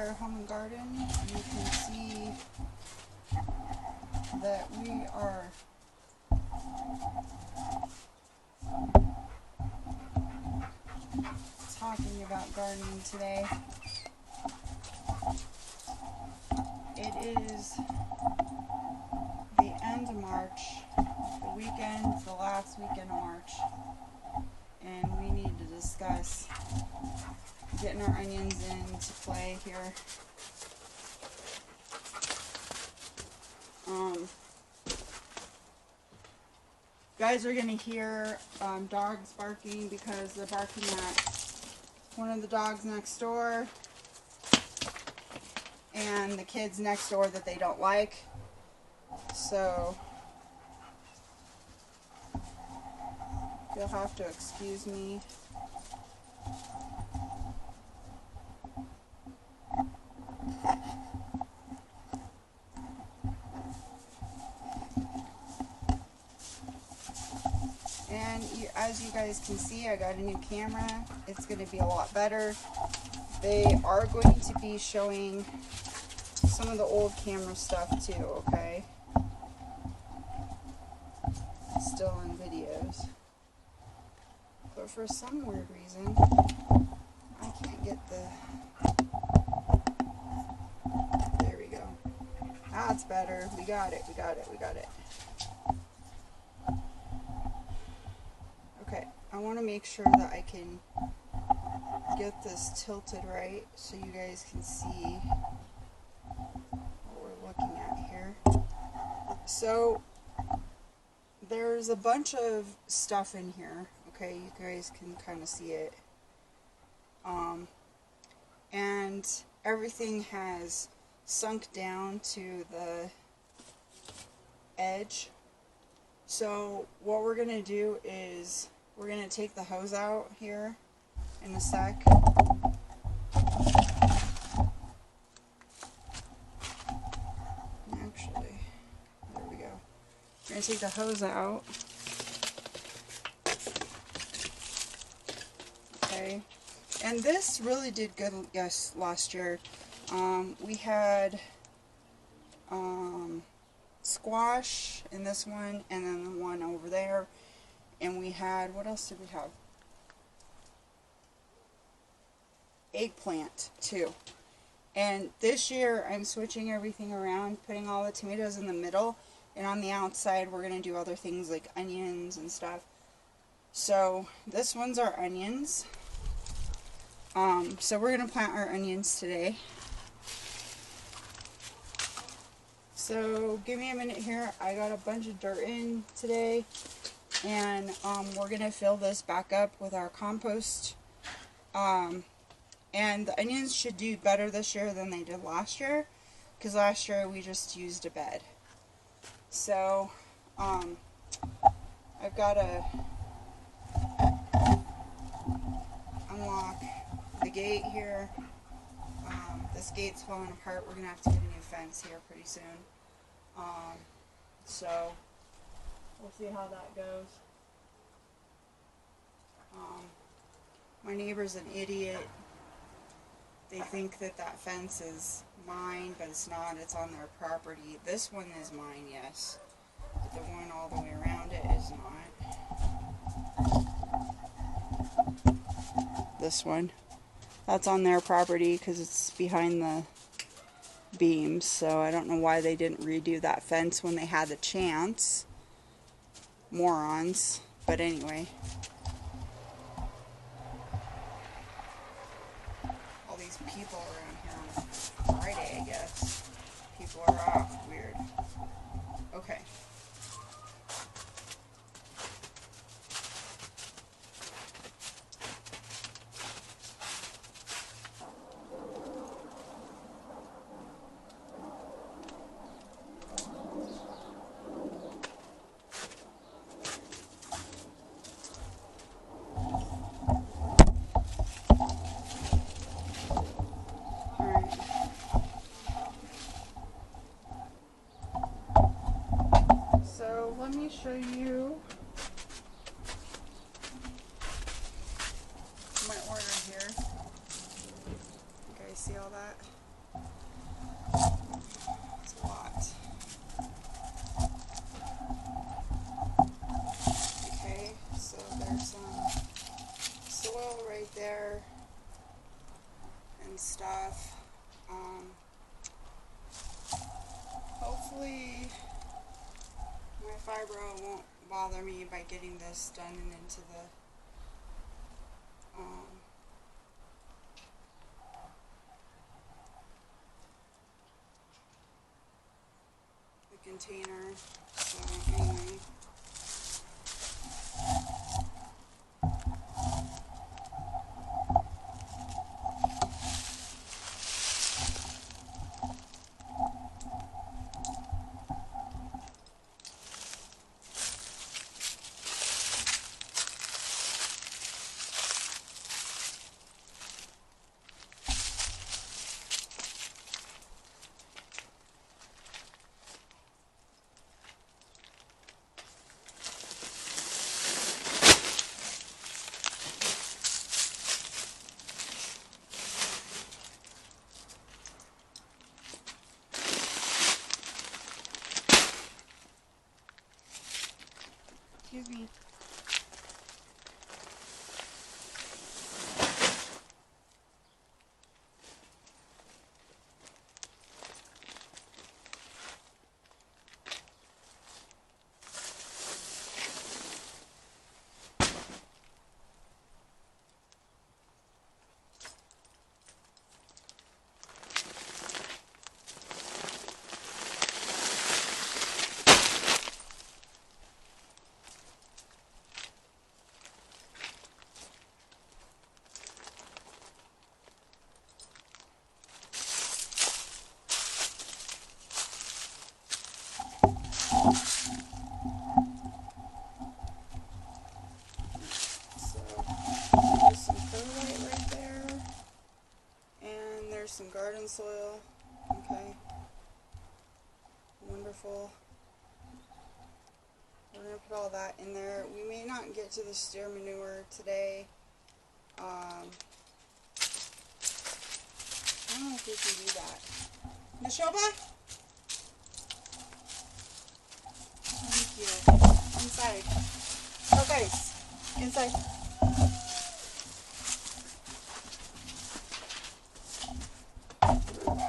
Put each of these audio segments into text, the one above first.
Bear Home and Garden, you can see that we are talking about gardening today. It is the end of March, the weekend, the last weekend of March, and we need to discuss getting our onions into play here. You guys are going to hear dogs barking because they're barking at one of the dogs next door and the kids next door that they don't like. So you'll have to excuse me. And as you guys can see, I got a new camera. It's going to be a lot better. They are going to be showing some of the old camera stuff too, okay? Still in videos. But for some weird reason, I can't get the... There we go. That's better. We got it, we got it, we got it. Okay, I want to make sure that I can get this tilted right so you guys can see what we're looking at here. So there's a bunch of stuff in here, okay, you guys can kind of see it, and everything has sunk down to the edge. So what we're going to do is we're going to take the hose out here in a sec. Actually, there we go. We're going to take the hose out. Okay. And this really did good, yes, last year. We had squash in this one, and then the one over there. And we had, what else did we have? Eggplant too. And this year I'm switching everything around, putting all the tomatoes in the middle, and on the outside we're going to do other things like onions and stuff. So this one's our onions. So we're going to plant our onions today. So give me a minute here. I got a bunch of dirt in today, and we're going to fill this back up with our compost. And the onions should do better this year than they did last year, because last year we just used a bed. So I've got to unlock the gate here. This gate's falling apart. We're going to have to get a new fence here pretty soon. So we'll see how that goes. My neighbor's an idiot. They think that that fence is mine, but it's not. It's on their property. This one is mine, yes. But the one all the way around it is not. This one. That's on their property because it's behind the beams. So I don't know why they didn't redo that fence when they had the chance. Morons. But anyway. These people around here on Friday, I guess. People are off. Weird. Okay. Let me show you my order here. You guys see all that? hopefully my fibro won't bother me by getting this done and into the container. So anyway. Excuse me. There's some perlite right there, and there's some garden soil. Okay, wonderful. We're gonna put all that in there. We may not get to the steer manure today. I don't know if we can do that. Nashoba? Thank you. Inside. Oh, guys. Inside.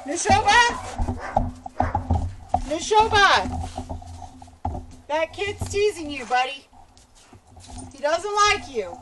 Nashoba? Nashoba! That kid's teasing you, buddy. He doesn't like you.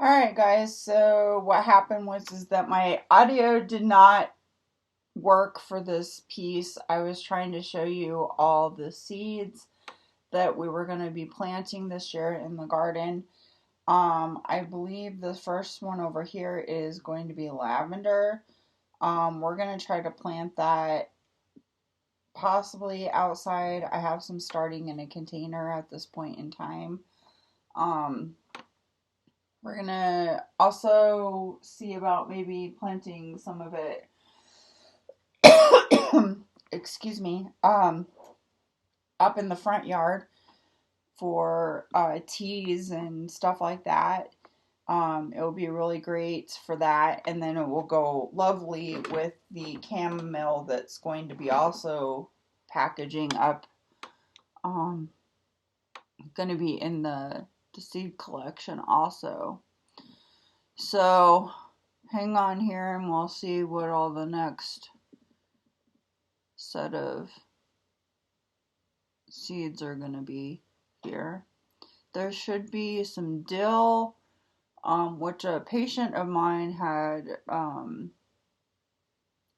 Alright guys, so what happened was is that my audio did not work for this piece. I was trying to show you all the seeds that we were going to be planting this year in the garden. I believe the first one over here is going to be lavender. We're going to try to plant that possibly outside. I have some starting in a container at this point in time. We're going to also see about maybe planting some of it, excuse me, up in the front yard for teas and stuff like that. It will be really great for that, and then it will go lovely with the chamomile that's going to be also packaging up. Going to be in the seed collection also. So hang on here and we'll see what all the next set of seeds are going to be here. There should be some dill, which a patient of mine had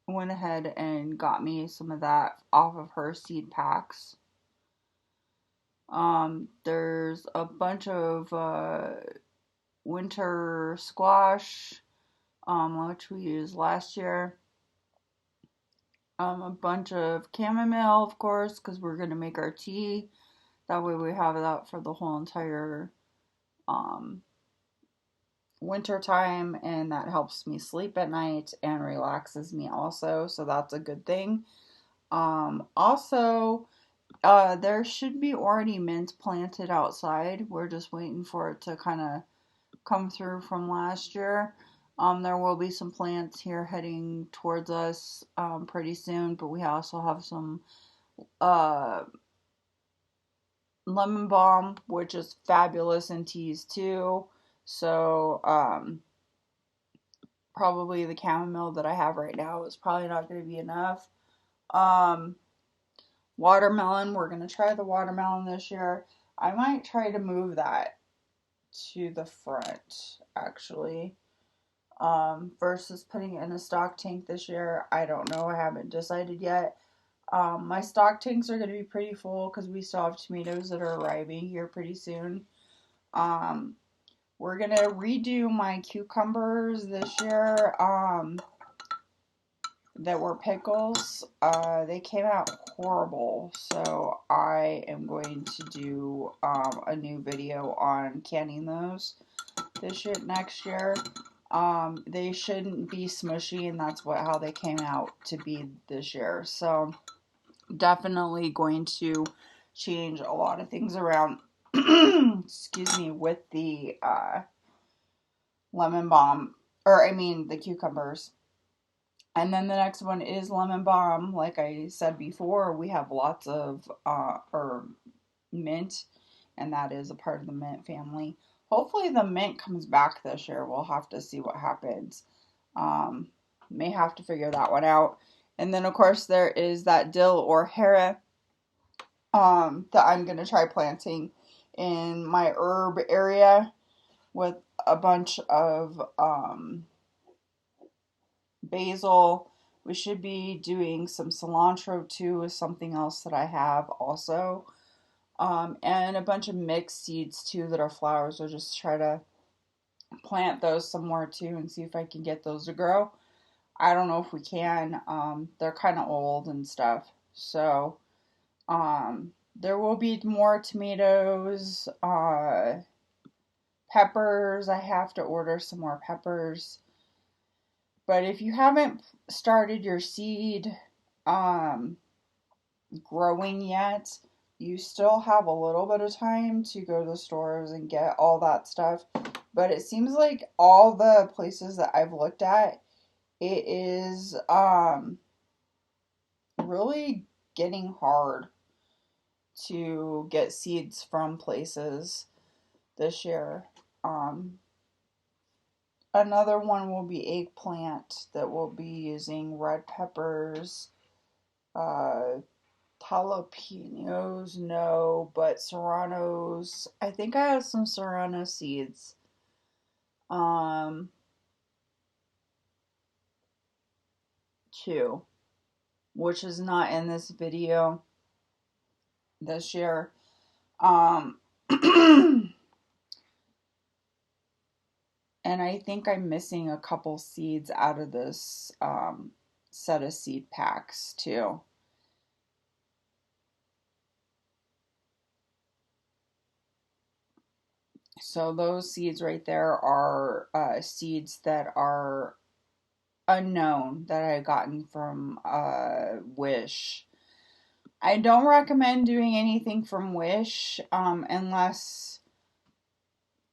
went ahead and got me some of that off of her seed packs. There's a bunch of winter squash, which we used last year. A bunch of chamomile, of course, because we're going to make our tea. That way we have that for the whole entire winter time, and that helps me sleep at night and relaxes me also, so that's a good thing. Also, there should be already mint planted outside. We're just waiting for it to kind of come through from last year. There will be some plants here heading towards us pretty soon, but we also have some lemon balm, which is fabulous in teas too. So probably the chamomile that I have right now is probably not going to be enough. Watermelon, we're going to try the watermelon this year. I might try to move that to the front, actually, versus putting it in a stock tank this year. I don't know. I haven't decided yet. My stock tanks are going to be pretty full because we still have tomatoes that are arriving here pretty soon. We're going to redo my cucumbers this year that were pickles. They came out horrible, so I am going to do a new video on canning those next year. They shouldn't be smushy, and that's how they came out to be this year. So definitely going to change a lot of things around. Excuse me, with the lemon balm, or I mean the cucumbers. And then the next one is lemon balm. Like I said before, we have lots of or mint, and that is a part of the mint family. Hopefully the mint comes back this year. We'll have to see what happens. May have to figure that one out. And then of course there is that dill or hera that I'm going to try planting in my herb area with a bunch of basil. We should be doing some cilantro too, is something else that I have also. And a bunch of mixed seeds too that are flowers. I'll just try to plant those somewhere too and see if I can get those to grow. I don't know if we can. They're kind of old and stuff. So, there will be more tomatoes, peppers. I have to order some more peppers. But if you haven't started your seed growing yet, you still have a little bit of time to go to the stores and get all that stuff. But it seems like all the places that I've looked at, it is really getting hard to get seeds from places this year. Another one will be eggplant that we'll be using red peppers, jalapenos, no, but serranos. I think I have some serrano seeds. too, which is not in this video this year. And I think I'm missing a couple seeds out of this set of seed packs too. So those seeds right there are seeds that are unknown that I gotten from Wish. I don't recommend doing anything from Wish unless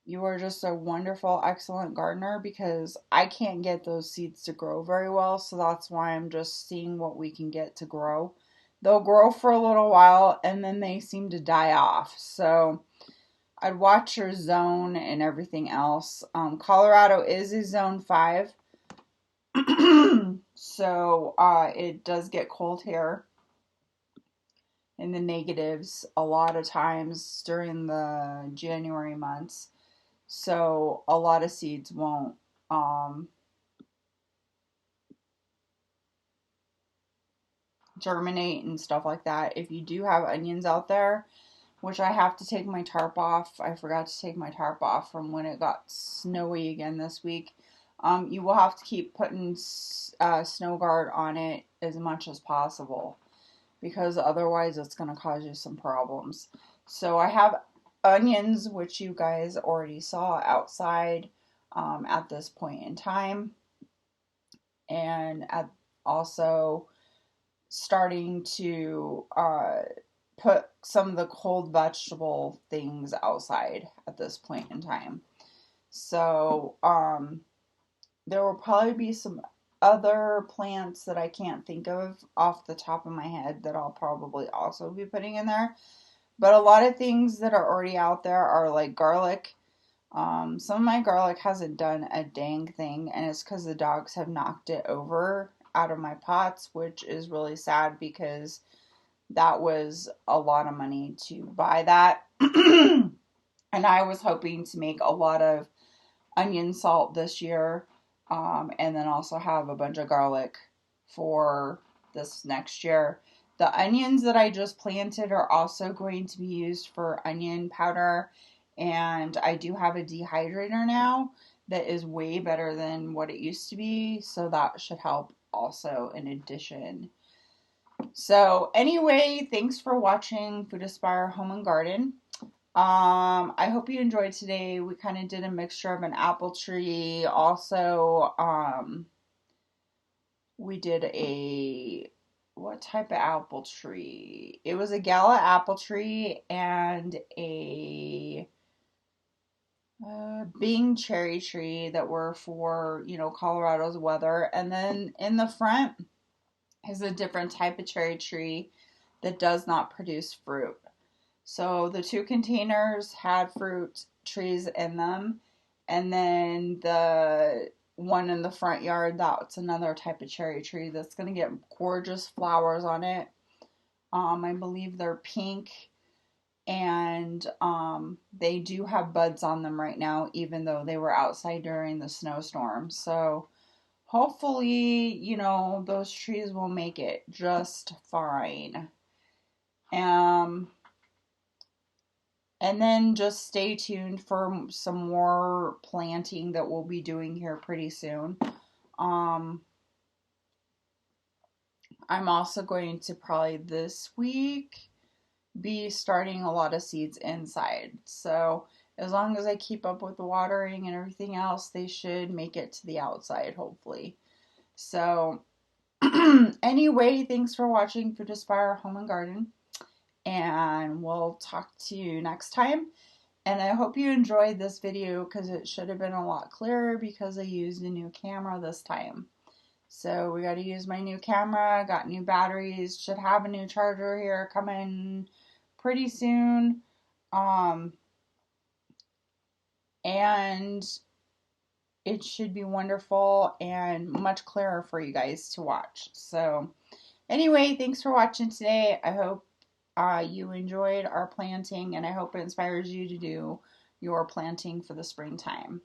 you are just a wonderful, excellent gardener, because I can't get those seeds to grow very well. So that's why I'm just seeing what we can get to grow. They'll grow for a little while and then they seem to die off. So I'd watch your zone and everything else. Colorado is a zone 5. So it does get cold here in the negatives a lot of times during the January months. So a lot of seeds won't germinate and stuff like that. If you do have onions out there, which I have to take my tarp off. I forgot to take my tarp off from when it got snowy again this week. You will have to keep putting snow guard on it as much as possible, because otherwise it's going to cause you some problems. So I have onions, which you guys already saw outside at this point in time. And also starting to put some of the cold vegetable things outside at this point in time. So there will probably be some other plants that I can't think of off the top of my head that I'll probably also be putting in there. But a lot of things that are already out there are like garlic. Some of my garlic hasn't done a dang thing, and it's because the dogs have knocked it over out of my pots, which is really sad because that was a lot of money to buy that. And I was hoping to make a lot of onion salt this year, and then also have a bunch of garlic for this next year. The onions that I just planted are also going to be used for onion powder, and I do have a dehydrator now that is way better than what it used to be, so that should help also in addition. So anyway, thanks for watching Food Aspire Home and Garden. I hope you enjoyed today. We kind of did a mixture of an apple tree. Also, we did what type of apple tree? It was a Gala apple tree and a Bing cherry tree that were for, Colorado's weather. And then in the front is a different type of cherry tree that does not produce fruit. So the 2 containers had fruit trees in them. And then the one in the front yard, that's another type of cherry tree that's going to get gorgeous flowers on it. I believe they're pink. And they do have buds on them right now, even though they were outside during the snowstorm. So hopefully, those trees will make it just fine. And then just stay tuned for some more planting that we'll be doing here pretty soon. I'm also going to probably this week be starting a lot of seeds inside. So as long as I keep up with the watering and everything else, they should make it to the outside, hopefully. So anyway, thanks for watching Food Aspire Home and Garden. And we'll talk to you next time. And I hope you enjoyed this video, because it should have been a lot clearer because I used a new camera this time. So we got to use my new camera, got new batteries, should have a new charger here coming pretty soon. And it should be wonderful and much clearer for you guys to watch. So anyway, thanks for watching today. I hope you enjoyed our planting, and I hope it inspires you to do your planting for the springtime.